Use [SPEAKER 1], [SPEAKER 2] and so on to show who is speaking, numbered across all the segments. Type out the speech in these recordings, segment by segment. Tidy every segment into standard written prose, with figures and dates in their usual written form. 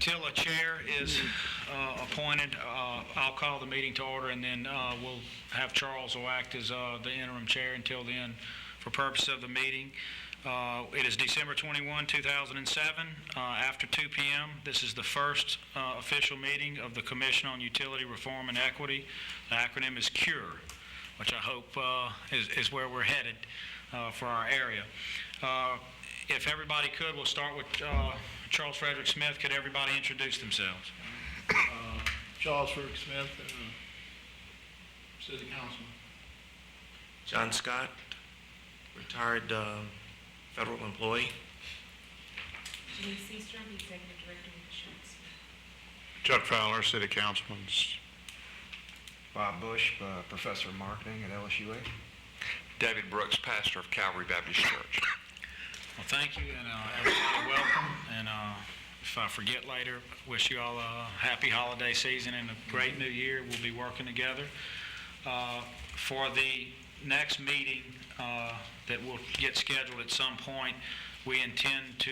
[SPEAKER 1] Until a chair is appointed, I'll call the meeting to order, and then we'll have Charles will act as the interim chair until then for purpose of the meeting. It is December 21, 2007, after 2 p.m. This is the first official meeting of the Commission on Utility Reform and Equity. The acronym is C.U.R.E, which I hope is where we're headed for our area. If everybody could, we'll start with Charles Frederick Smith. Could everybody introduce themselves?
[SPEAKER 2] Charles Frederick Smith, City Councilman.
[SPEAKER 3] John Scott, retired federal employee.
[SPEAKER 4] Denise Seastrom, Executive Director with Insurance.
[SPEAKER 5] Chuck Fowler, City Councilman.
[SPEAKER 6] Bob Bush, Professor of Marketing at LSUA.
[SPEAKER 7] David Brooks, pastor of Calvary Baptist Church.
[SPEAKER 1] Well, thank you, and everybody welcome. And if I forget later, wish you all a happy holiday season and a great new year. We'll be working together. For the next meeting that will get scheduled at some point, we intend to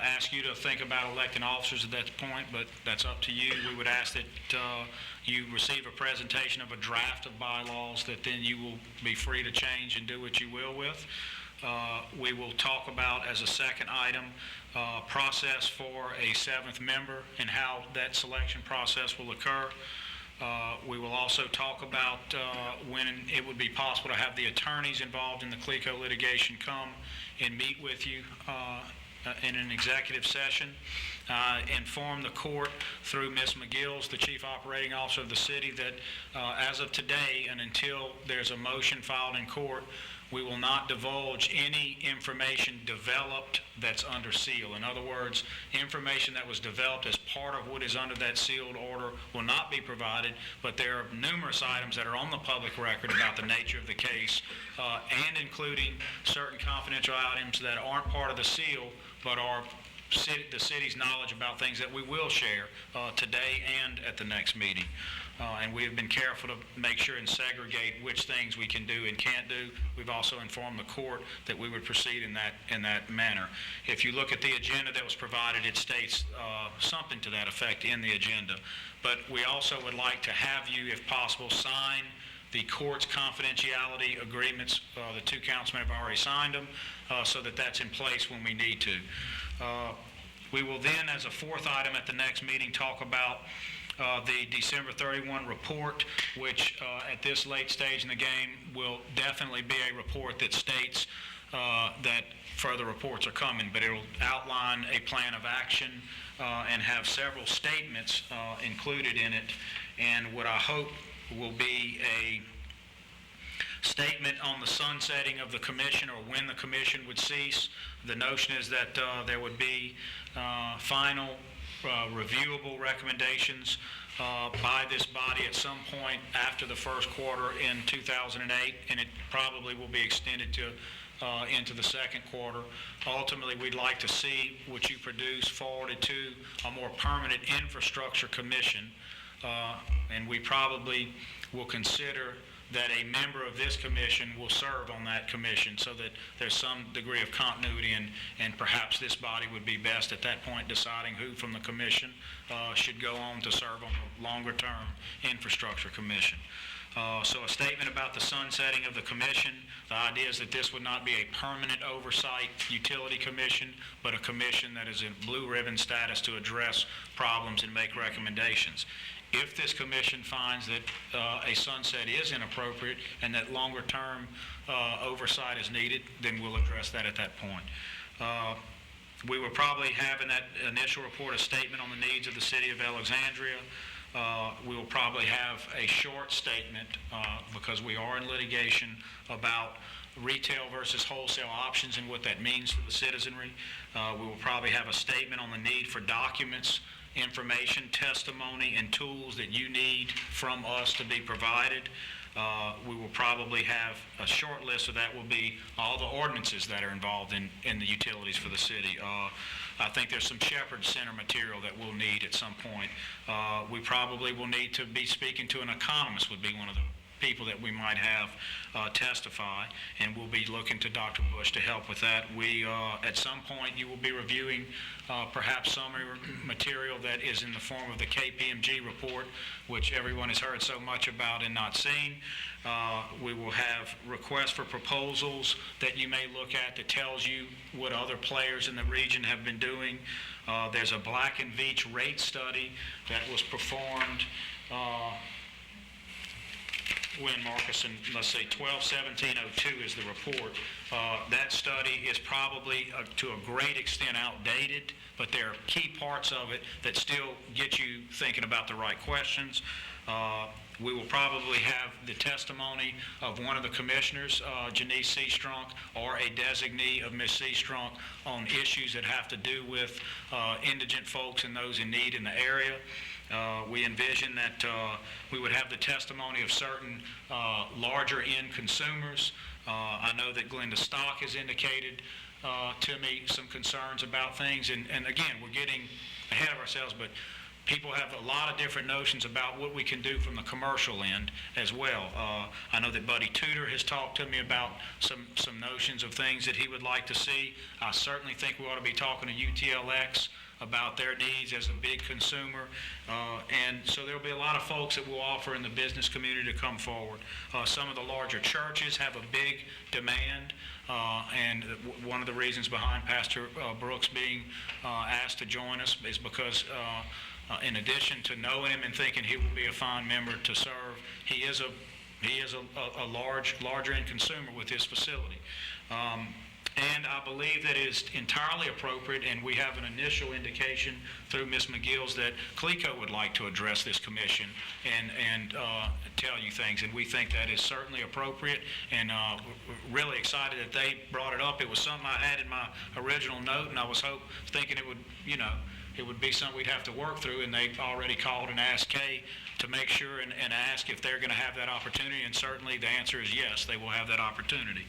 [SPEAKER 1] ask you to think about electing officers at that point, but that's up to you. We would ask that you receive a presentation of a draft of bylaws that then you will be free to change and do what you will with. We will talk about, as a second item, process for a seventh member and how that selection process will occur. We will also talk about when it would be possible to have the attorneys involved in the CLECO litigation come and meet with you in an executive session. Inform the court through Ms. McGills, the Chief Operating Officer of the city, that as of today and until there's a motion filed in court, we will not divulge any information developed that's under seal. In other words, information that was developed as part of what is under that sealed order will not be provided, but there are numerous items that are on the public record about the nature of the case, and including certain confidential items that aren't part of the seal, but are the city's knowledge about things that we will share today and at the next meeting. And we have been careful to make sure and segregate which things we can do and can't do. We've also informed the court that we would proceed in that manner. If you look at the agenda that was provided, it states something to that effect in the agenda. But we also would like to have you, if possible, sign the court's confidentiality agreements. The two councilmen have already signed them, so that that's in place when we need to. We will then, as a fourth item at the next meeting, talk about the December 31 report, which at this late stage in the game will definitely be a report that states that further reports are coming, but it will outline a plan of action and have several statements included in it, and what I hope will be a statement on the sunsetting of the commission or when the commission would cease. The notion is that there would be final reviewable recommendations by this body at some point after the first quarter in 2008, and it probably will be extended to into the second quarter. Ultimately, we'd like to see what you produce forwarded to a more permanent infrastructure commission, and we probably will consider that a member of this commission will serve on that commission so that there's some degree of continuity, and perhaps this body would be best at that point deciding who from the commission should go on to serve on the longer-term infrastructure commission. So a statement about the sunsetting of the commission. The idea is that this would not be a permanent oversight utility commission, but a commission that is in blue ribbon status to address problems and make recommendations. If this commission finds that a sunset is inappropriate and that longer-term oversight is needed, then we'll address that at that point. We will probably have in that initial report a statement on the needs of the city of Alexandria. We will probably have a short statement because we are in litigation about retail versus wholesale options and what that means to the citizenry. We will probably have a statement on the need for documents, information, testimony, and tools that you need from us to be provided. We will probably have a short list of that will be all the ordinances that are involved in the utilities for the city. I think there's some Shepherd Center material that we'll need at some point. We probably will need to be speaking to an economist would be one of the people that we might have testify, and we'll be looking to Dr. Bush to help with that. We, at some point, you will be reviewing perhaps summary material that is in the form of the KPMG report, which everyone has heard so much about and not seen. We will have requests for proposals that you may look at that tells you what other players in the region have been doing. There's a Black and Veatch rate study that was performed when Marcus, and let's say 12/17/02 is the report. That study is probably to a great extent outdated, but there are key parts of it that still get you thinking about the right questions. We will probably have the testimony of one of the commissioners, Janice Seastrunk, or a designee of Ms. Seastrunk on issues that have to do with indigent folks and those in need in the area. We envision that we would have the testimony of certain larger end consumers. I know that Glenda Stock has indicated to me some concerns about things, and again, we're getting ahead of ourselves, but people have a lot of different notions about what we can do from the commercial end as well. I know that Buddy Tudor has talked to me about some notions of things that he would like to see. I certainly think we ought to be talking to UTLX about their needs as a big consumer. And so there'll be a lot of folks that will offer in the business community to come forward. Some of the larger churches have a big demand. And one of the reasons behind Pastor Brooks being asked to join us is because in addition to knowing him and thinking he will be a fine member to serve, he is a larger end consumer with his facility. And I believe that it is entirely appropriate, and we have an initial indication through Ms. McGill's that CLECO would like to address this commission and tell you things, and we think that is certainly appropriate, and really excited that they brought it up. It was something I had in my original note, and I was thinking it would, it would be something we'd have to work through, and they already called and asked Kay to make sure and ask if they're going to have that opportunity, and certainly the answer is yes, they will have that opportunity.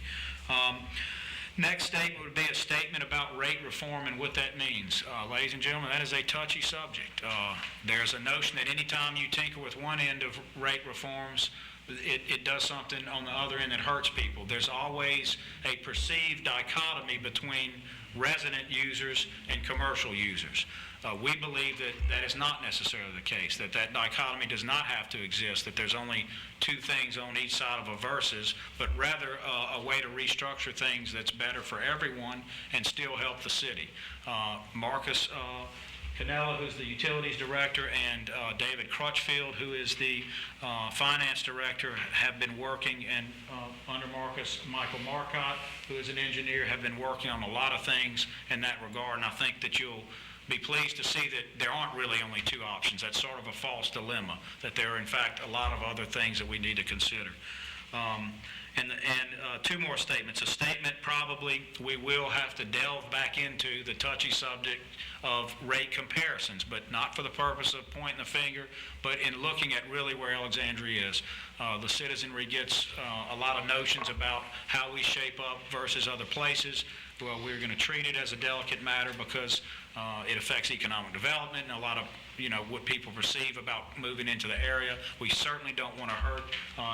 [SPEAKER 1] Next statement would be a statement about rate reform and what that means. Ladies and gentlemen, that is a touchy subject. There's a notion that anytime you tinker with one end of rate reforms, it does something on the other end that hurts people. There's always a perceived dichotomy between resident users and commercial users. We believe that that is not necessarily the case, that dichotomy does not have to exist, that there's only two things on each side of a versus, but rather a way to restructure things that's better for everyone and still help the city. Marcus Canella, who's the utilities director, and David Crutchfield, who is the finance director, have been working, and under Marcus, Michael Marcotte, who is an engineer, have been working on a lot of things in that regard, and I think that you'll be pleased to see that there aren't really only two options. That's sort of a false dilemma, that there are in fact a lot of other things that we need to consider. And two more statements. A statement probably we will have to delve back into the touchy subject of rate comparisons, but not for the purpose of pointing the finger, but in looking at really where Alexandria is. The citizenry gets a lot of notions about how we shape up versus other places. Well, we're going to treat it as a delicate matter because it affects economic development and a lot of what people perceive about moving into the area. We certainly don't want to hurt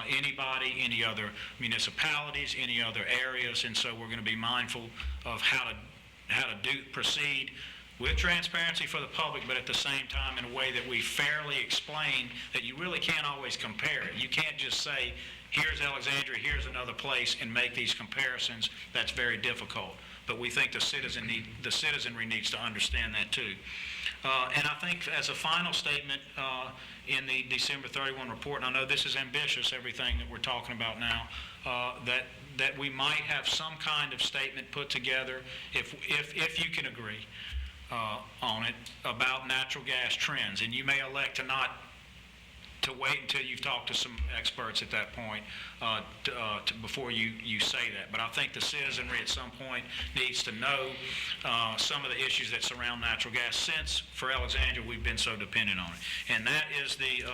[SPEAKER 1] anybody, any other municipalities, any other areas, and so we're going to be mindful of how to proceed with transparency for the public, but at the same time in a way that we fairly explain that you really can't always compare it. You can't just say, here's Alexandria, here's another place, and make these comparisons. That's very difficult. But we think the citizenry needs to understand that too. And I think as a final statement in the December 31 report, and I know this is ambitious, everything that we're talking about now, that we might have some kind of statement put together, if you can agree on it, about natural gas trends. And you may elect to wait until you've talked to some experts at that point before you say that. But I think the citizenry at some point needs to know some of the issues that surround natural gas, since for Alexandria we've been so dependent on it. And that is the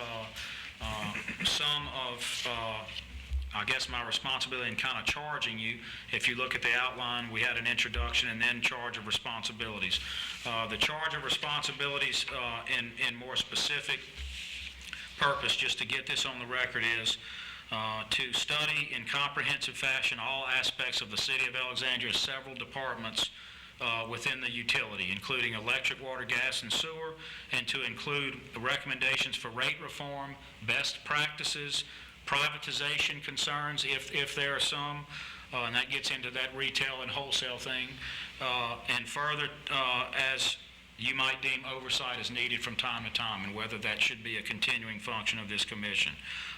[SPEAKER 1] sum of I guess my responsibility in kind of charging you. If you look at the outline, we had an introduction and then charge of responsibilities. The charge of responsibilities in more specific purpose, just to get this on the record, is To study in comprehensive fashion all aspects of the City of Alexandria's several departments within the utility, including electric, water, gas, and sewer, and to include recommendations for rate reform, best practices, privatization concerns, if there are some, and that gets into that retail and wholesale thing, and further, as you might deem oversight is needed from time to time, and whether that should be a continuing function of this commission.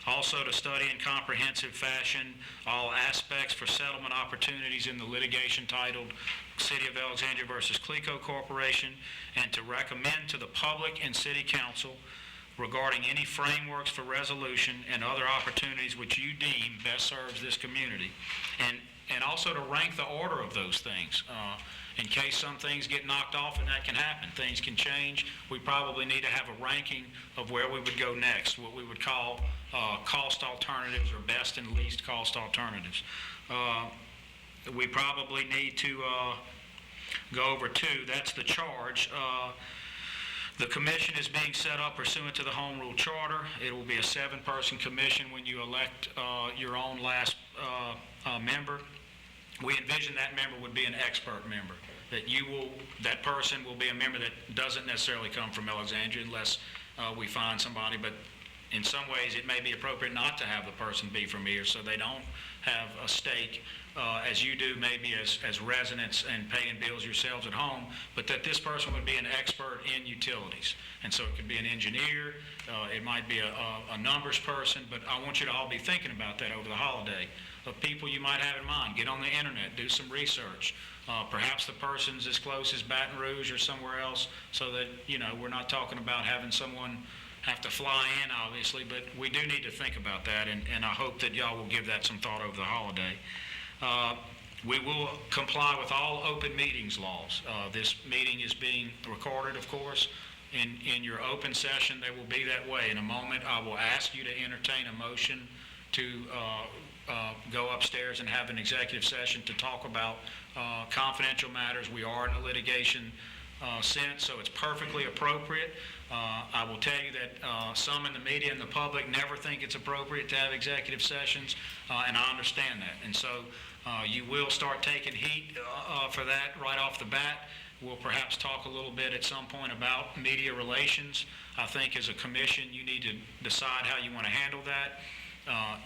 [SPEAKER 1] Also, to study in comprehensive fashion all aspects for settlement opportunities in the litigation titled City of Alexandria versus Clico Corporation, and to recommend to the public and City Council regarding any frameworks for resolution and other opportunities which you deem best serves this community. And also to rank the order of those things. In case some things get knocked off, and that can happen, things can change, we probably need to have a ranking of where we would go next, what we would call cost alternatives or best and least cost alternatives. We probably need to go over two. That's the charge. The commission is being set up pursuant to the Home Rule Charter. It will be a 7-person commission when you elect your own last member. We envision that member would be an expert member, that person will be a member that doesn't necessarily come from Alexandria unless we find somebody, but in some ways it may be appropriate not to have the person be from here so they don't have a stake as you do maybe as residents and paying bills yourselves at home, but that this person would be an expert in utilities. And so it could be an engineer, it might be a numbers person, but I want you to all be thinking about that over the holiday, of people you might have in mind. Get on the internet, do some research. Perhaps the person's as close as Baton Rouge or somewhere else, so that, we're not talking about having someone have to fly in, obviously, but we do need to think about that, and I hope that y'all will give that some thought over the holiday. We will comply with all open meetings laws. This meeting is being recorded, of course. In your open session, they will be that way. In a moment, I will ask you to entertain a motion to go upstairs and have an executive session to talk about confidential matters. We are in a litigation sense, so it's perfectly appropriate. I will tell you that some in the media and the public never think it's appropriate to have executive sessions, and I understand that. And so you will start taking heat for that right off the bat. We'll perhaps talk a little bit at some point about media relations. I think as a commission, you need to decide how you want to handle that.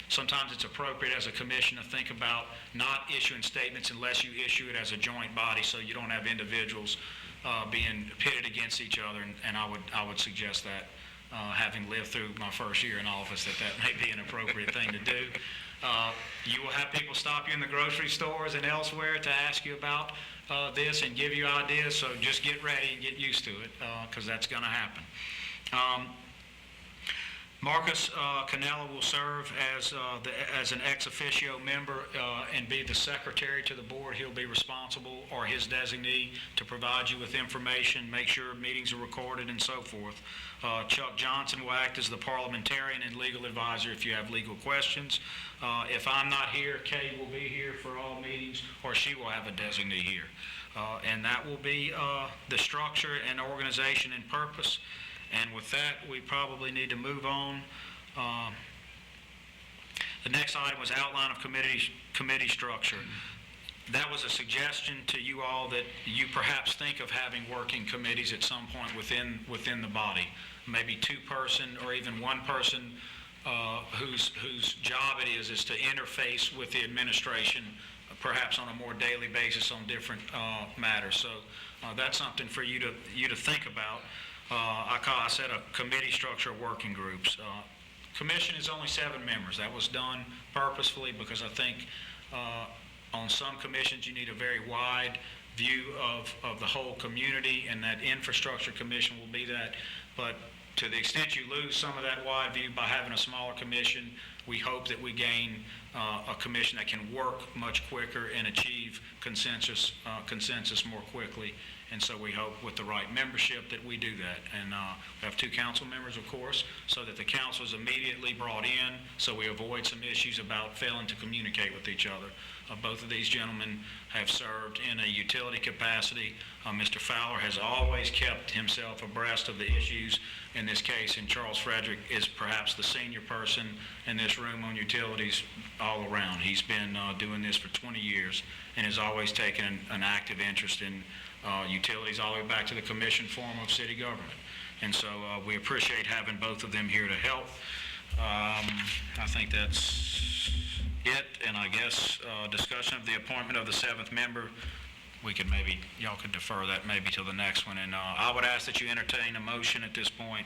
[SPEAKER 1] Sometimes it's appropriate as a commission to think about not issuing statements unless you issue it as a joint body, so you don't have individuals being pitted against each other, and I would suggest that, having lived through my first year in office, that may be an appropriate thing to do. You will have people stop you in the grocery stores and elsewhere to ask you about this and give you ideas, so just get ready and get used to it, because that's going to happen. Marcus Cannella will serve as an ex officio member and be the secretary to the board. He'll be responsible, or his designee, to provide you with information, make sure meetings are recorded, and so forth. Chuck Johnson will act as the parliamentarian and legal advisor if you have legal questions. If I'm not here, Kay will be here for all meetings, or she will have a designee here. And that will be the structure and organization and purpose. And with that, we probably need to move on. The next item was outline of committee structure. That was a suggestion to you all that you perhaps think of having working committees at some point within the body. Maybe 2-person or even 1 person whose job it is to interface with the administration, perhaps on a more daily basis on different matters. So that's something for you to think about. I said a committee structure of working groups. Commission is only 7 members. That was done purposefully because I think on some commissions you need a very wide view of the whole community, and that infrastructure commission will be that. But to the extent you lose some of that wide view by having a smaller commission, we hope that we gain a commission that can work much quicker and achieve consensus more quickly. And so we hope with the right membership that we do that. And we have 2 council members, of course, so that the council is immediately brought in, so we avoid some issues about failing to communicate with each other. Both of these gentlemen have served in a utility capacity. Mr. Fowler has always kept himself abreast of the issues in this case, and Charles Frederick is perhaps the senior person in this room on utilities all around. He's been doing this for 20 years and has always taken an active interest in utilities all the way back to the commission form of city government. And so we appreciate having both of them here to help. I think that's it, and I guess discussion of the appointment of the 7th member, we could maybe, y'all could defer that maybe till the next one. And I would ask that you entertain a motion at this point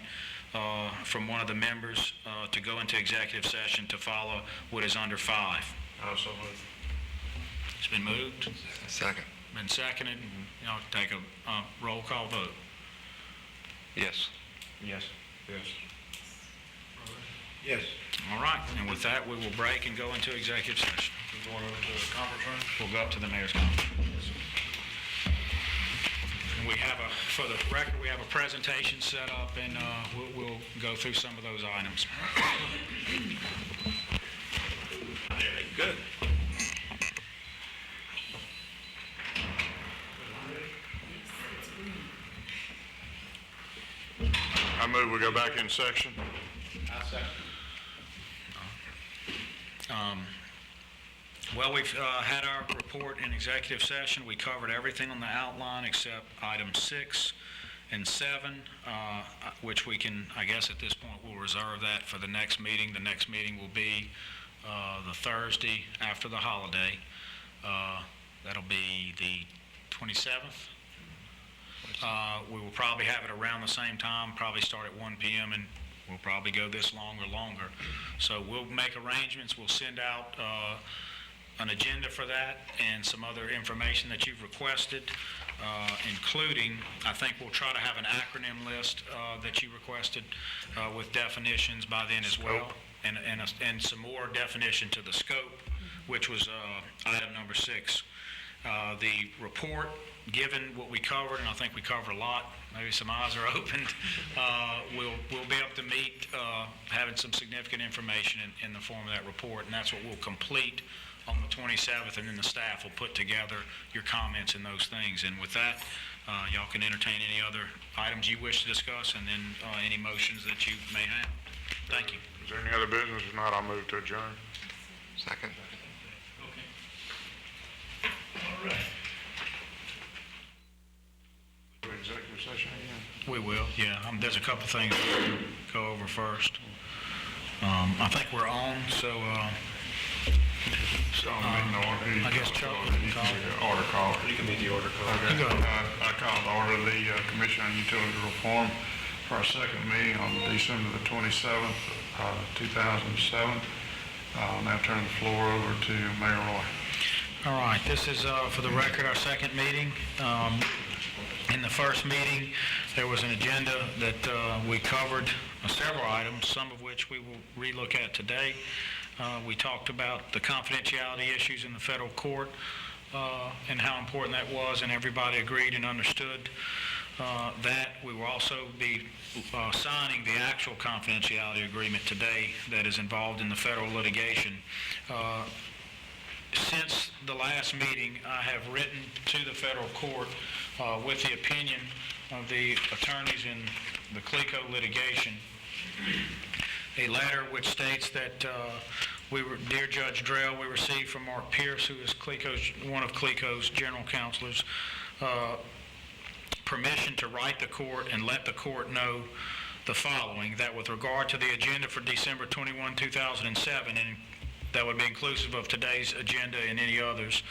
[SPEAKER 1] from one of the members to go into executive session to follow what is under 5.
[SPEAKER 5] Also moved.
[SPEAKER 1] It's been moved,
[SPEAKER 7] Second.
[SPEAKER 1] been seconded, and y'all take a roll call vote.
[SPEAKER 7] Yes.
[SPEAKER 6] Yes.
[SPEAKER 5] Yes.
[SPEAKER 2] Yes.
[SPEAKER 1] All right, and with that, we will break and go into executive session.
[SPEAKER 5] We're going over to the conference room?
[SPEAKER 1] We'll go up to the mayor's conference. And we have for the record, we have a presentation set up, and we'll go through some of those items. Good.
[SPEAKER 5] I move we go back in section.
[SPEAKER 1] Well, we've had our report in executive session. We covered everything on the outline except items 6 and 7, which we can, I guess at this point, we'll reserve that for the next meeting. The next meeting will be the Thursday after the holiday. That'll be the 27th. We will probably have it around the same time, probably start at 1 p.m., and we'll probably go this long or longer. So we'll make arrangements. We'll send out an agenda for that and some other information that you've requested, including, I think we'll try to have an acronym list that you requested with definitions by then as well, and some more definition to the scope, which was item number 6. The report, given what we covered, and I think we covered a lot, maybe some eyes are opened, we'll be able to meet having some significant information in the form of that report, and that's what we'll complete on the 27th, and then the staff will put together your comments and those things. And with that, y'all can entertain any other items you wish to discuss, and then any motions that you may have. Thank you.
[SPEAKER 5] Is there any other business? If not, I'll move to adjourn.
[SPEAKER 7] Second.
[SPEAKER 2] All right.
[SPEAKER 5] Executive session again.
[SPEAKER 1] We will, yeah. There's a couple things to go over first. I think we're on, so I guess Chuck can call.
[SPEAKER 5] Order call. You can be the order call. Okay.
[SPEAKER 1] You go.
[SPEAKER 5] I call the order of the Commission on Utility Reform for our second meeting on December the 27th, 2007. I'll now turn the floor over to Mayor Roy.
[SPEAKER 1] All right, this is, for the record, our second meeting. In the first meeting, there was an agenda that we covered several items, some of which we will relook at today. We talked about the confidentiality issues in the federal court and how important that was, and everybody agreed and understood that. We will also be signing the actual confidentiality agreement today that is involved in the federal litigation. Since the last meeting, I have written to the federal court with the opinion of the attorneys in the CLECO litigation, a letter which states that dear Judge Drell, we received from Mark Pierce, who is one of CLECO's general counselors, permission to write the court and let the court know the following: that with regard to the agenda for December 21, 2007, and that would be inclusive of today's agenda and any others,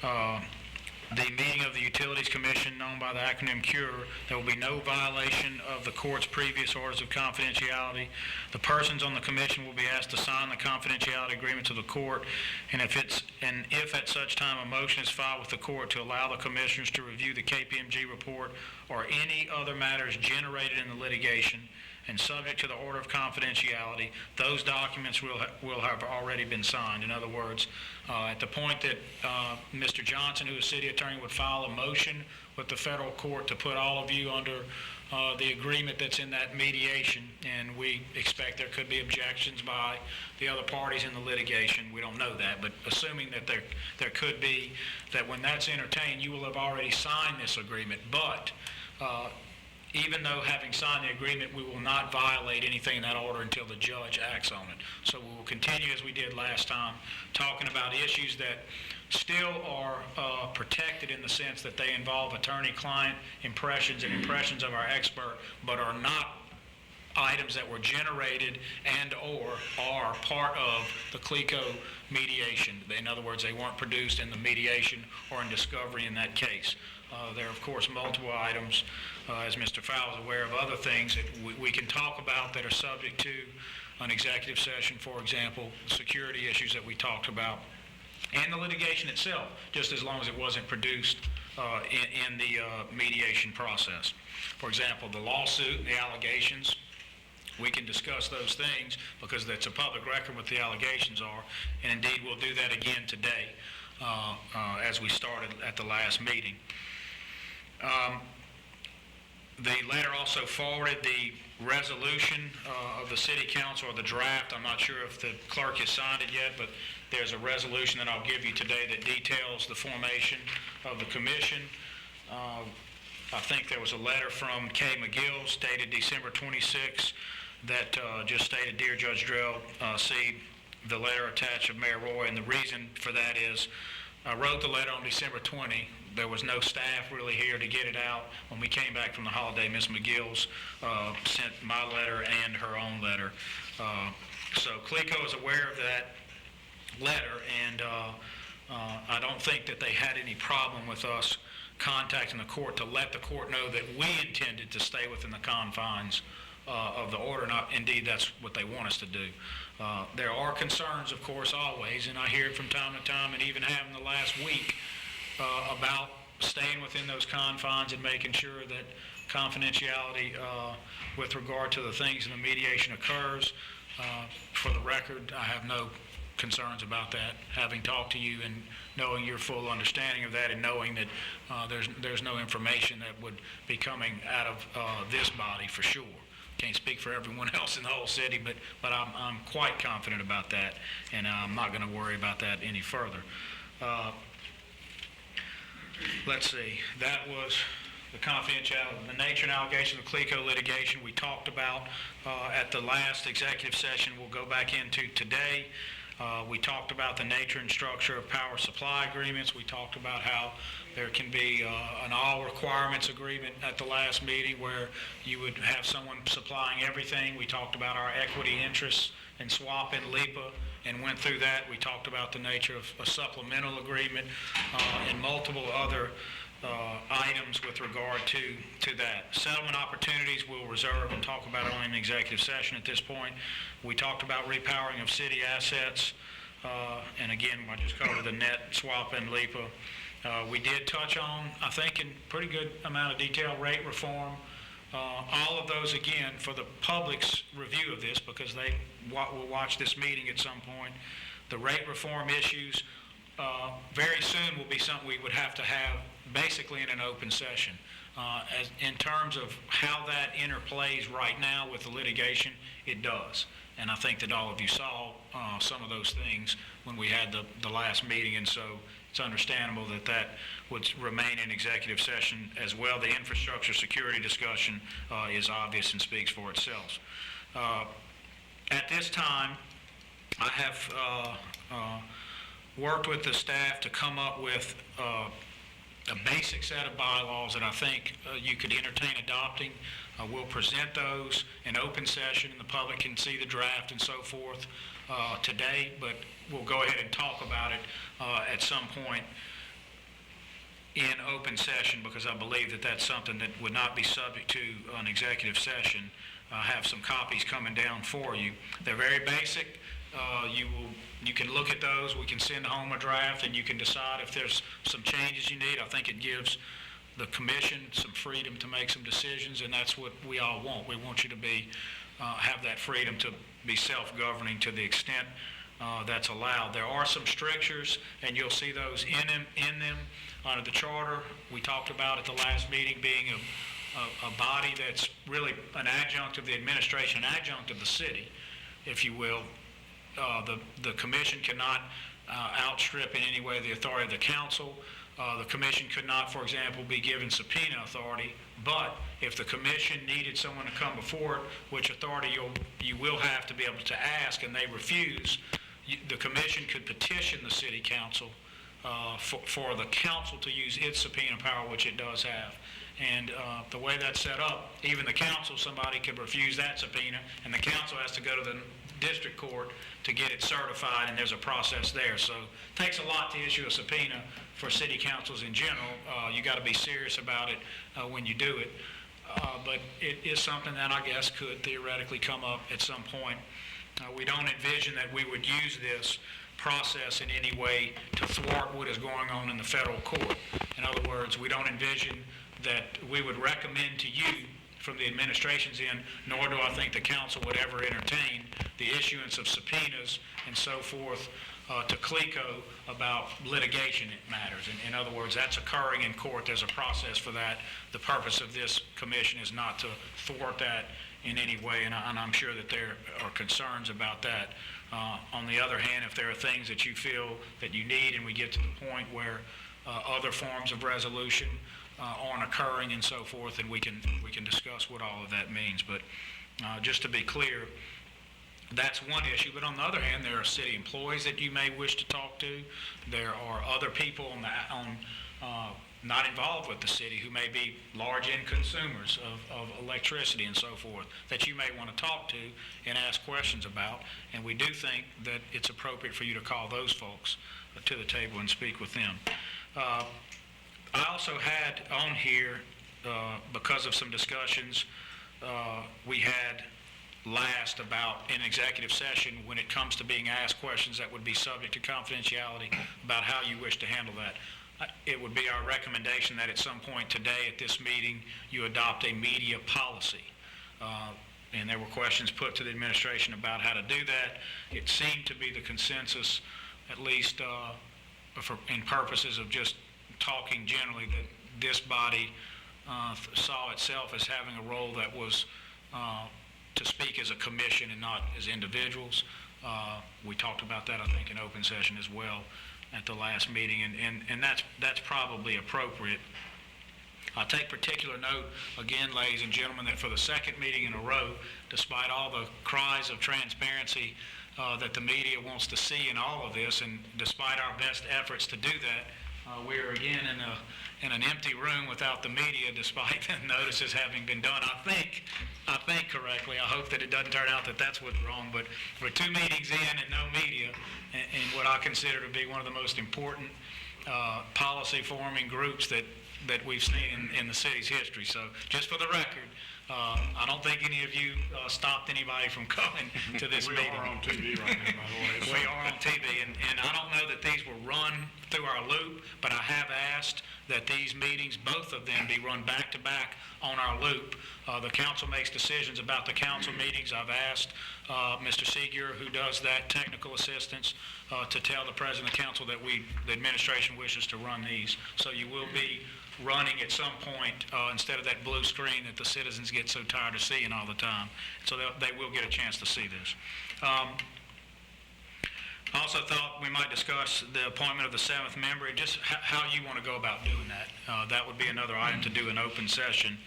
[SPEAKER 1] the meeting of the Utilities Commission, known by the acronym C.U.R.E, there will be no violation of the court's previous orders of confidentiality. The persons on the commission will be asked to sign the confidentiality agreement to the court, and if at such time a motion is filed with the court to allow the commissioners to review the KPMG report or any other matters generated in the litigation and subject to the order of confidentiality, those documents will have already been signed. In other words, at the point that Mr. Johnson, who is city attorney, would file a motion with the federal court to put all of you under the agreement that's in that mediation, and we expect there could be objections by the other parties in the litigation. We don't know that, but assuming that there could be, that when that's entertained, you will have already signed this agreement. But even though having signed the agreement, we will not violate anything in that order until the judge acts on it. So we will continue as we did last time, talking about issues that still are protected in the sense that they involve attorney-client impressions and impressions of our expert, but are not items that were generated and or are part of the CLECO mediation. In other words, they weren't produced in the mediation or in discovery in that case. There are, of course, multiple items, as Mr. Fowle is aware of, other things that we can talk about that are subject to an executive session, for example, security issues that we talked about, and the litigation itself, just as long as it wasn't produced in the mediation process. For example, the lawsuit and the allegations, we can discuss those things because that's a public record what the allegations are, and indeed we'll do that again today as we started at the last meeting. The letter also forwarded the resolution of the city council, or the draft. I'm not sure if the clerk has signed it yet, but there's a resolution that I'll give you today that details the formation of the commission. I think there was a letter from Kay McGill dated December 26 that just stated, "Dear Judge Drell, see the letter attached of Mayor Roy," and the reason for that is I wrote the letter on December 20. There was no staff really here to get it out. When we came back from the holiday, Ms. McGill's sent my letter and her own letter. So CLECO is aware of that letter, and I don't think that they had any problem with us contacting the court to let the court know that we intended to stay within the confines of the order. Indeed, that's what they want us to do. There are concerns, of course, always, and I hear it from time to time, and even having the last week, about staying within those confines and making sure that confidentiality with regard to the things in the mediation occurs. For the record, I have no concerns about that, having talked to you and knowing your full understanding of that, and knowing that there's no information that would be coming out of this body for sure. Can't speak for everyone else in the whole city, but I'm quite confident about that, and I'm not going to worry about that any further. Let's see, that was the confidentiality, the nature and allegation of CLECO litigation we talked about at the last executive session. We'll go back into today. We talked about the nature and structure of power supply agreements. We talked about how there can be an all requirements agreement at the last meeting where you would have someone supplying everything. We talked about our equity interests and swap and LEPA and went through that. We talked about the nature of a supplemental agreement and multiple other items with regard to that. Settlement opportunities we'll reserve and talk about only in the executive session at this point. We talked about repowering of city assets, and again, I just covered the net swap and LEPA. We did touch on, I think in pretty good amount of detail, rate reform. All of those, again, for the public's review of this, because they will watch this meeting at some point. The rate reform issues very soon will be something we would have to have basically in an open session. As in terms of how that interplays right now with the litigation, it does. And I think that all of you saw some of those things when we had the last meeting, and so it's understandable that that would remain in executive session as well. The infrastructure security discussion is obvious and speaks for itself. At this time, I have worked with the staff to come up with a basic set of bylaws that I think you could entertain adopting. We'll present those in open session, and the public can see the draft and so forth today, but we'll go ahead and talk about it at some point in open session, because I believe that that's something that would not be subject to an executive session. I have some copies coming down for you. They're very basic. You can look at those. We can send home a draft, and you can decide if there's some changes you need. I think it gives the commission some freedom to make some decisions, and that's what we all want. We want you to be have that freedom to be self-governing to the extent that's allowed. There are some strictures, and you'll see those in them under the charter. We talked about at the last meeting being a body that's really an adjunct of the administration, an adjunct of the city, if you will. The commission cannot outstrip in any way the authority of the council. The commission could not, for example, be given subpoena authority, but if the commission needed someone to come before it, which authority you will have to be able to ask, and they refuse, the commission could petition the city council for the council to use its subpoena power, which it does have. And the way that's set up, even the council, somebody could refuse that subpoena, and the council has to go to the district court to get it certified, and there's a process there. So it takes a lot to issue a subpoena for city councils in general. You got to be serious about it when you do it. But it is something that I guess could theoretically come up at some point. We don't envision that we would use this process in any way to thwart what is going on in the federal court. In other words, we don't envision that we would recommend to you from the administration's end, nor do I think the council would ever entertain the issuance of subpoenas and so forth to CLECO about litigation matters. In other words, that's occurring in court. There's a process for that. The purpose of this commission is not to thwart that in any way, and I'm sure that there are concerns about that. On the other hand, if there are things that you feel that you need and we get to the point where other forms of resolution aren't occurring and so forth, and we can discuss what all of that means. But just to be clear, that's one issue. But on the other hand, there are city employees that you may wish to talk to. There are other people not involved with the city who may be large end consumers of electricity and so forth that you may want to talk to and ask questions about. And we do think that it's appropriate for you to call those folks to the table and speak with them. I also had on here, because of some discussions we had last about in executive session when it comes to being asked questions that would be subject to confidentiality about how you wish to handle that. It would be our recommendation that at some point today at this meeting you adopt a media policy. And there were questions put to the administration about how to do that. It seemed to be the consensus, at least in purposes of just talking generally, that this body saw itself as having a role that was to speak as a commission and not as individuals. We talked about that, I think, in open session as well at the last meeting, and that's probably appropriate. I take particular note, again, ladies and gentlemen, that for the second meeting in a row, despite all the cries of transparency that the media wants to see in all of this, and despite our best efforts to do that, we're again in an empty room without the media, despite the notices having been done. I think correctly. I hope that it doesn't turn out that that's what's wrong, but we're 2 meetings in and no media, in what I consider to be one of the most important policy-forming groups that we've seen in the city's history. So just for the record, I don't think any of you stopped anybody from coming to this meeting.
[SPEAKER 5] We are on TV right now, by the way.
[SPEAKER 1] We are on TV, and I don't know that these were run through our loop, but I have asked that these meetings, both of them, be run back-to-back on our loop. The council makes decisions about the council meetings. I've asked Mr. C.U.R.E, who does that technical assistance, to tell the president of the council that the administration wishes to run these. So you will be running at some point instead of that blue screen that the citizens get so tired of seeing all the time. So they will get a chance to see this. I also thought we might discuss the appointment of the 7th member, just how you want to go about doing that. That would be another item to do in open session.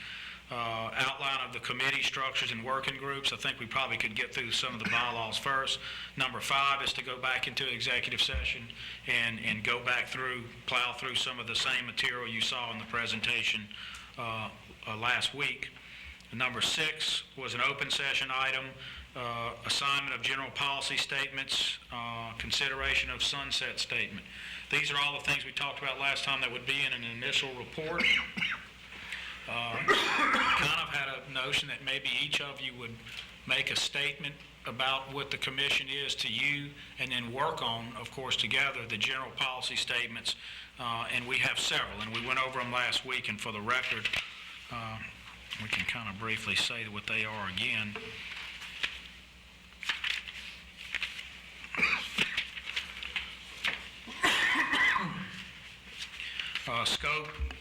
[SPEAKER 1] Outline of the committee structures and working groups. I think we probably could get through some of the bylaws first. Number 5 is to go back into executive session and go back through, plow through some of the same material you saw in the presentation last week. Number 6 was an open session item, assignment of general policy statements, consideration of sunset statement. These are all the things we talked about last time that would be in an initial report. Kind of had a notion that maybe each of you would make a statement about what the commission is to you, and then work on, of course, together the general policy statements, and we have several, and we went over them last week, and for the record, we can kind of briefly say what they are again.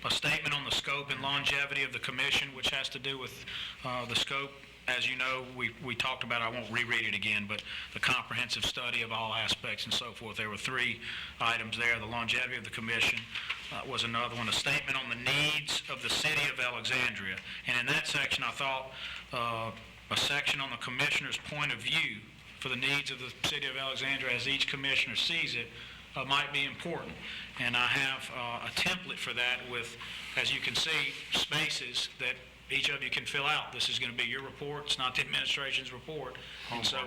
[SPEAKER 1] a statement on the scope and longevity of the commission, which has to do with the scope. As you know, we talked about, I won't reread it again, but the comprehensive study of all aspects and so forth. There were 3 items there. The longevity of the commission was another one. A statement on the needs of the city of Alexandria. And in that section, I thought a section on the commissioner's point of view for the needs of the city of Alexandria as each commissioner sees it might be important. And I have a template for that with, as you can see, spaces that each of you can fill out. This is going to be your report. It's not the administration's report. And so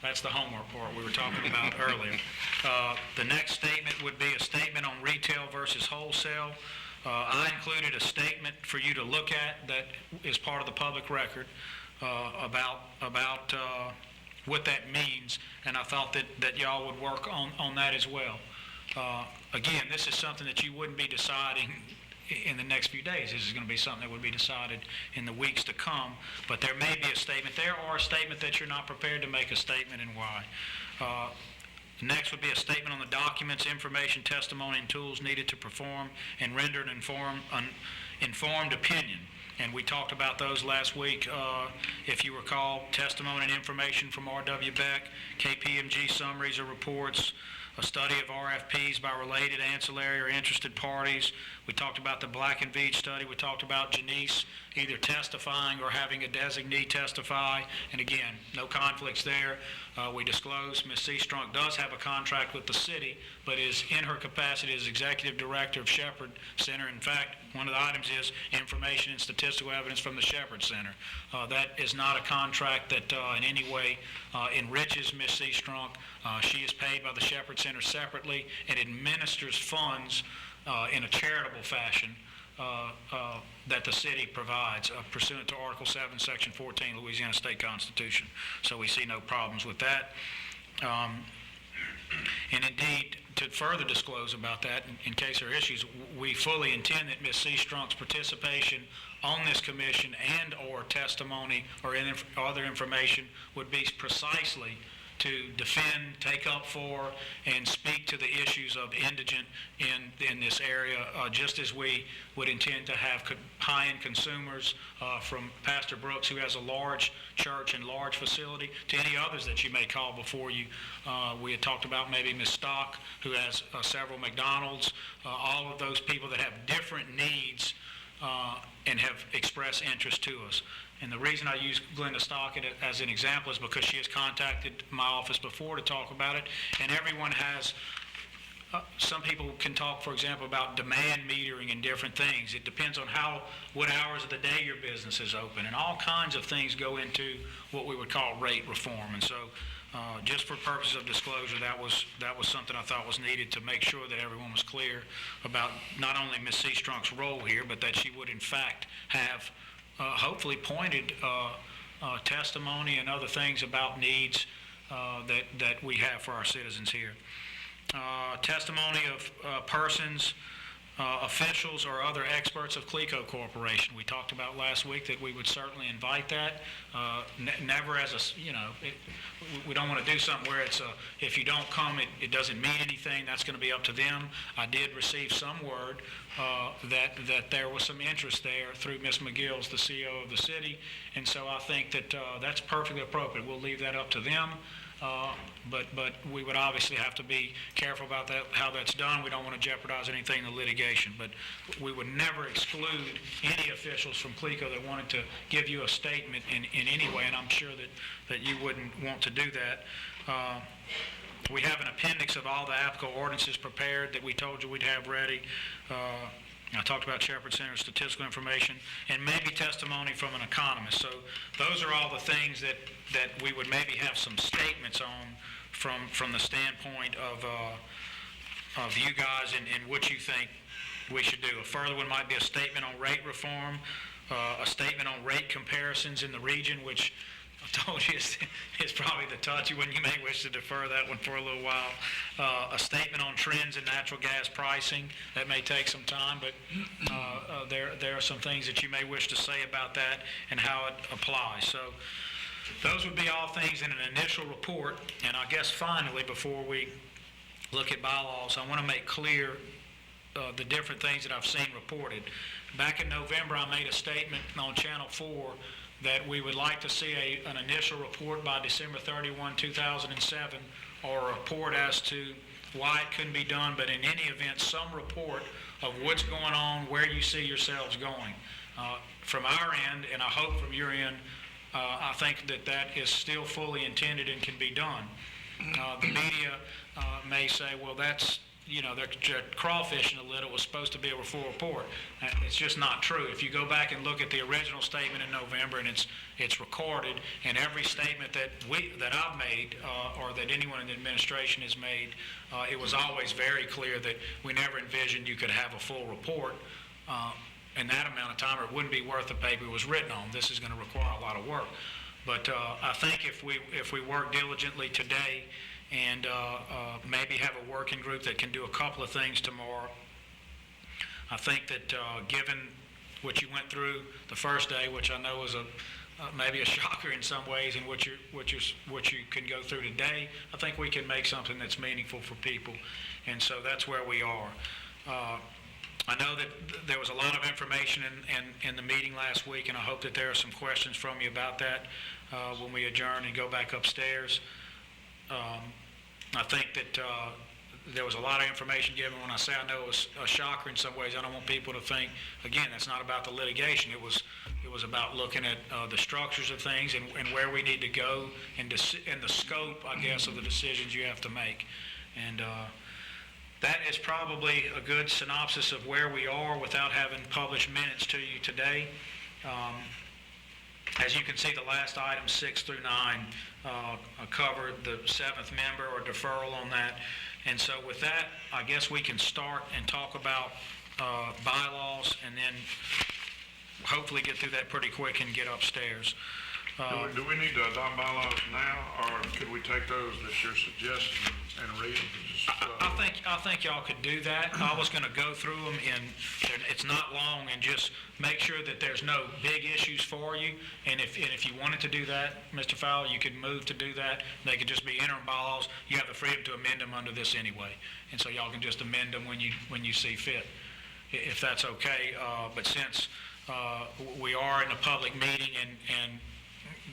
[SPEAKER 1] that's the homework part we were talking about earlier. The next statement would be a statement on retail versus wholesale. I included a statement for you to look at that is part of the public record about what that means, and I thought that y'all would work on that as well. Again, this is something that you wouldn't be deciding in the next few days. This is going to be something that would be decided in the weeks to come, but there may be a statement there or a statement that you're not prepared to make a statement and why. Next would be a statement on the documents, information, testimony, and tools needed to perform and render an informed opinion. And we talked about those last week. If you recall, testimony and information from R.W. Beck, KPMG summaries or reports, a study of RFPs by related, ancillary, or interested parties. We talked about the Black and Veatch study. We talked about Janice either testifying or having a designee testify. And again, no conflicts there. We disclosed Ms. C.U.R.E. does have a contract with the city, but is in her capacity as executive director of Shepherd Center. In fact, one of the items is information and statistical evidence from the Shepherd Center. That is not a contract that in any way enriches Ms. C.U.R.E. She is paid by the Shepherd Center separately and administers funds in a charitable fashion that the city provides pursuant to Article 7, Section 14, Louisiana State Constitution. So we see no problems with that. And indeed, to further disclose about that, in case there are issues, we fully intend that Ms. C.U.R.E.'s participation on this commission and or testimony or other information would be precisely to defend, take up for, and speak to the issues of indigent in this area, just as we would intend to have high-end consumers from Pastor Brooks, who has a large church and large facility, to any others that you may call before you. We had talked about maybe Ms. Stock, who has several McDonald's, all of those people that have different needs and have expressed interest to us. And the reason I use Glenda Stock as an example is because she has contacted my office before to talk about it, and everyone has, some people can talk, for example, about demand metering and different things. It depends on what hours of the day your business is open, and all kinds of things go into what we would call rate reform. And so just for purposes of disclosure, that was something I thought was needed to make sure that everyone was clear about not only Ms. C.U.R.E.'s role here, but that she would in fact have hopefully pointed testimony and other things about needs that we have for our citizens here. Testimony of persons, officials, or other experts of CLECO Corporation. We talked about last week that we would certainly invite that. Never as we don't want to do something where it's if you don't come, it doesn't mean anything. That's going to be up to them. I did receive some word that there was some interest there through Ms. McGill's, the CEO of the city, and so I think that that's perfectly appropriate. We'll leave that up to them. But we would obviously have to be careful about that, how that's done. We don't want to jeopardize anything in the litigation, but we would never exclude any officials from CLECO that wanted to give you a statement in any way, and I'm sure that you wouldn't want to do that. We have an appendix of all the applicable ordinances prepared that we told you we'd have ready. I talked about Shepherd Center statistical information and maybe testimony from an economist. So those are all the things that we would maybe have some statements on from the standpoint of you guys and what you think we should do. A further one might be a statement on rate reform, a statement on rate comparisons in the region, which I told you it's probably the touchy one. You may wish to defer that one for a little while. A statement on trends in natural gas pricing. That may take some time, but there are some things that you may wish to say about that and how it applies. So those would be all things in an initial report. And I guess finally, before we look at bylaws, I want to make clear the different things that I've seen reported. Back in November, I made a statement on Channel 4 that we would like to see an initial report by December 31, 2007, or a report as to why it couldn't be done, but in any event, some report of what's going on, where you see yourselves going. From our end, and I hope from your end, I think that is still fully intended and can be done. The media may say, well, that's, they're crawfishing a little. It was supposed to be a full report. It's just not true. If you go back and look at the original statement in November, and it's recorded, and every statement that I've made or that anyone in the administration has made, it was always very clear that we never envisioned you could have a full report in that amount of time, or it wouldn't be worth the paper it was written on. This is going to require a lot of work. But I think if we work diligently today and maybe have a working group that can do a couple of things tomorrow, I think that given what you went through the first day, which I know was maybe a shocker in some ways, and what you can go through today, I think we can make something that's meaningful for people, and so that's where we are. I know that there was a lot of information in the meeting last week, and I hope that there are some questions from you about that when we adjourn and go back upstairs. I think that there was a lot of information given. When I say I know it was a shocker in some ways, I don't want people to think, again, that's not about the litigation. It was about looking at the structures of things and where we need to go and the scope, I guess, of the decisions you have to make. And that is probably a good synopsis of where we are without having published minutes to you today. As you can see, the last items 6 through 9 covered the 7th member or deferral on that. And so with that, I guess we can start and talk about bylaws, and then hopefully get through that pretty quick and get upstairs.
[SPEAKER 5] Do we need to adopt bylaws now, or could we take those that you're suggesting and read them?
[SPEAKER 1] I think y'all could do that. I was going to go through them, and it's not long, and just make sure that there's no big issues for you. And if you wanted to do that, Mr. Fowler, you could move to do that. They could just be interim bylaws. You have the freedom to amend them under this anyway, and so y'all can just amend them when you see fit, if that's okay. But since we are in a public meeting and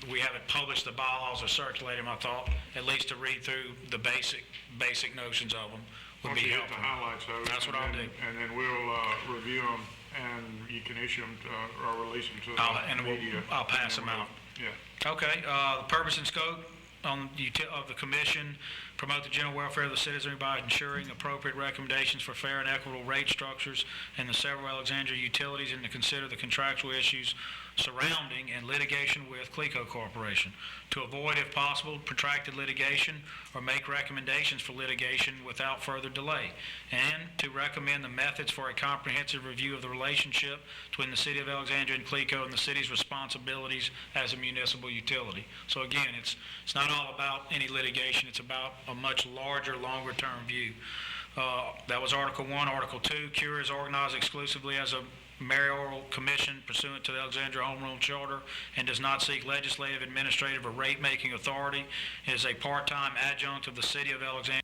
[SPEAKER 1] we haven't published the bylaws or circulated them, I thought at least to read through the basic notions of them would be helpful.
[SPEAKER 5] The highlights of it.
[SPEAKER 1] That's what I'll do.
[SPEAKER 5] And then we'll review them, and you can issue them or release them to the media.
[SPEAKER 1] I'll pass them out.
[SPEAKER 5] Yeah.
[SPEAKER 1] Okay, the purpose and scope of the commission: promote the general welfare of the citizenry by ensuring appropriate recommendations for fair and equitable rate structures and the several Alexandria utilities, and to consider the contractual issues surrounding and litigation with C.U.R.E Corporation, to avoid, if possible, protracted litigation or make recommendations for litigation without further delay, and to recommend the methods for a comprehensive review of the relationship between the City of Alexandria and C.U.R.E and the city's responsibilities as a municipal utility. So again, it's not all about any litigation. It's about a much larger, longer-term view. That was Article 1. Article 2, C.U.R.E is organized exclusively as a mayoral commission pursuant to the Alexandria Home Rule Charter and does not seek legislative, administrative, or rate-making authority. It is a part-time adjunct of the City of Alexandria